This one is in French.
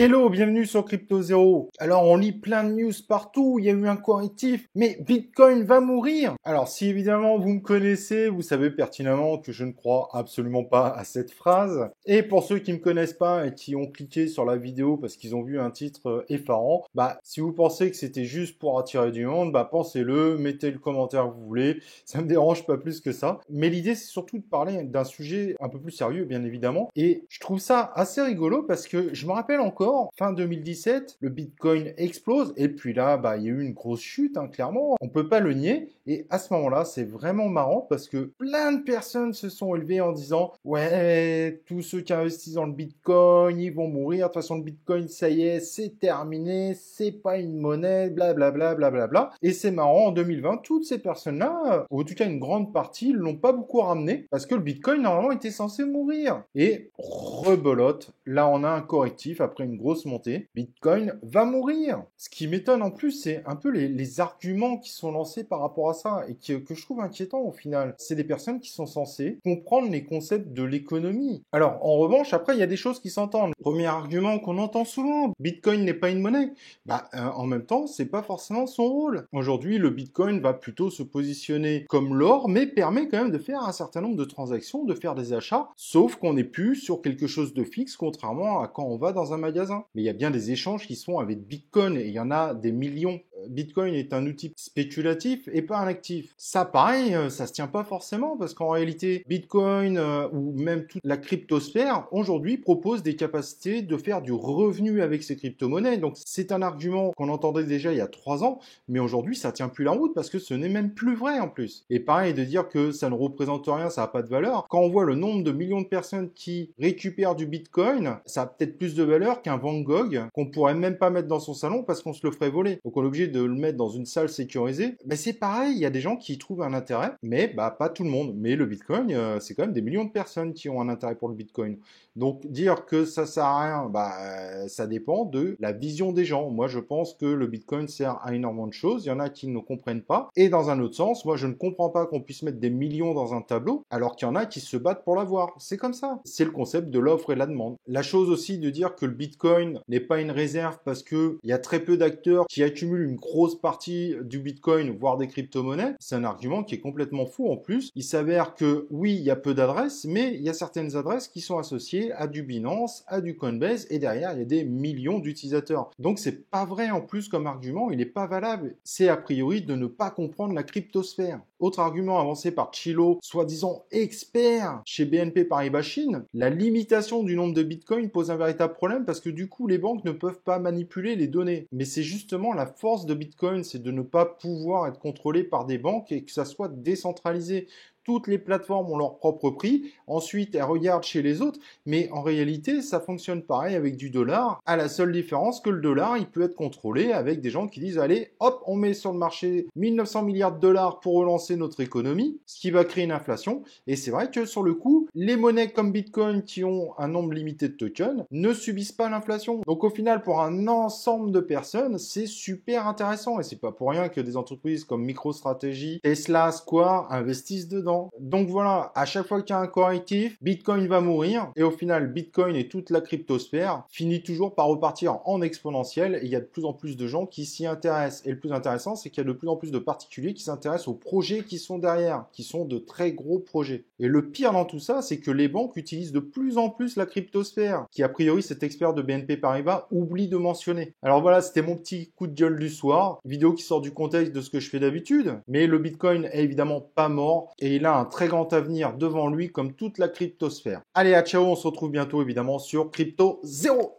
Hello, bienvenue sur Crypto Zero. Alors on lit plein de news partout, il y a eu un correctif, mais Bitcoin va mourir. Alors si évidemment vous me connaissez, vous savez pertinemment que je ne crois absolument pas à cette phrase. Et pour ceux qui ne me connaissent pas et qui ont cliqué sur la vidéo parce qu'ils ont vu un titre effarant, si vous pensez que c'était juste pour attirer du monde, pensez-le, mettez le commentaire que vous voulez, ça me dérange pas plus que ça. Mais l'idée c'est surtout de parler d'un sujet un peu plus sérieux bien évidemment. Et je trouve ça assez rigolo parce que je me rappelle encore fin 2017, le Bitcoin explose et puis là, il y a eu une grosse chute, clairement. On peut pas le nier. Et à ce moment-là, c'est vraiment marrant parce que plein de personnes se sont élevées en disant « Ouais, tous ceux qui investissent dans le Bitcoin, ils vont mourir. De toute façon, le Bitcoin, ça y est, c'est terminé. C'est pas une monnaie, blablabla, blablabla. » Et c'est marrant, en 2020, toutes ces personnes-là, ou en tout cas une grande partie, l'ont pas beaucoup ramené parce que le Bitcoin, normalement, était censé mourir. Et rebolote, là, on a un correctif après une grosse montée, Bitcoin va mourir. Ce qui m'étonne en plus, c'est un peu les arguments qui sont lancés par rapport à ça et que je trouve inquiétant au final. C'est des personnes qui sont censées comprendre les concepts de l'économie. Alors, en revanche, après, il y a des choses qui s'entendent. Premier argument qu'on entend souvent, Bitcoin n'est pas une monnaie. En même temps, c'est pas forcément son rôle. Aujourd'hui, le Bitcoin va plutôt se positionner comme l'or, mais permet quand même de faire un certain nombre de transactions, de faire des achats, sauf qu'on n'est plus sur quelque chose de fixe, contrairement à quand on va dans un magasin. Mais il y a bien des échanges qui se font avec Bitcoin et il y en a des millions. Bitcoin est un outil spéculatif et pas un actif. Ça, pareil, ça se tient pas forcément parce qu'en réalité, Bitcoin ou même toute la cryptosphère, aujourd'hui, propose des capacités de faire du revenu avec ces crypto-monnaies. Donc, c'est un argument qu'on entendait déjà il y a 3 ans, mais aujourd'hui, ça tient plus la route parce que ce n'est même plus vrai en plus. Et pareil, de dire que ça ne représente rien, ça n'a pas de valeur. Quand on voit le nombre de millions de personnes qui récupèrent du Bitcoin, ça a peut-être plus de valeur qu'un Van Gogh qu'on pourrait même pas mettre dans son salon parce qu'on se le ferait voler. Donc, on est obligé de le mettre dans une salle sécurisée. C'est pareil, il y a des gens qui y trouvent un intérêt, mais pas tout le monde. Mais le Bitcoin, c'est quand même des millions de personnes qui ont un intérêt pour le Bitcoin. Donc dire que ça sert à rien, ça dépend de la vision des gens. Moi, je pense que le Bitcoin sert à énormément de choses. Il y en a qui ne comprennent pas. Et dans un autre sens, moi, je ne comprends pas qu'on puisse mettre des millions dans un tableau, alors qu'il y en a qui se battent pour l'avoir. C'est comme ça. C'est le concept de l'offre et la demande. La chose aussi de dire que le Bitcoin n'est pas une réserve parce que il y a très peu d'acteurs qui accumulent une grosse partie du Bitcoin, voire des crypto-monnaies, c'est un argument qui est complètement fou en plus. Il s'avère que oui, il y a peu d'adresses, mais il y a certaines adresses qui sont associées à du Binance, à du Coinbase, et derrière, il y a des millions d'utilisateurs. Donc, c'est pas vrai en plus comme argument, il n'est pas valable. C'est a priori de ne pas comprendre la cryptosphère. Autre argument avancé par Chilo, soi-disant expert chez BNP Paribas Chine, la limitation du nombre de Bitcoin pose un véritable problème parce que du coup, les banques ne peuvent pas manipuler les données. Mais c'est justement la force de Bitcoin, c'est de ne pas pouvoir être contrôlé par des banques et que ça soit décentralisé. Toutes les plateformes ont leur propre prix. Ensuite, elles regardent chez les autres. Mais en réalité, ça fonctionne pareil avec du dollar. À la seule différence que le dollar, il peut être contrôlé avec des gens qui disent « Allez, hop, on met sur le marché 1900 milliards de dollars pour relancer notre économie », ce qui va créer une inflation. Et c'est vrai que sur le coup, les monnaies comme Bitcoin qui ont un nombre limité de tokens ne subissent pas l'inflation. Donc au final, pour un ensemble de personnes, c'est super intéressant. Et c'est pas pour rien que des entreprises comme MicroStrategy, Tesla, Square investissent dedans. Donc voilà, à chaque fois qu'il y a un correctif, Bitcoin va mourir et au final, Bitcoin et toute la cryptosphère finit toujours par repartir en exponentiel et il y a de plus en plus de gens qui s'y intéressent. Et le plus intéressant, c'est qu'il y a de plus en plus de particuliers qui s'intéressent aux projets qui sont derrière, qui sont de très gros projets. Et le pire dans tout ça, c'est que les banques utilisent de plus en plus la cryptosphère, qui a priori cet expert de BNP Paribas oublie de mentionner. Alors voilà, c'était mon petit coup de gueule du soir, vidéo qui sort du contexte de ce que je fais d'habitude, mais le Bitcoin est évidemment pas mort et il a un très grand avenir devant lui comme toute la cryptosphère. Allez, à ciao, on se retrouve bientôt évidemment sur Crypto Zero.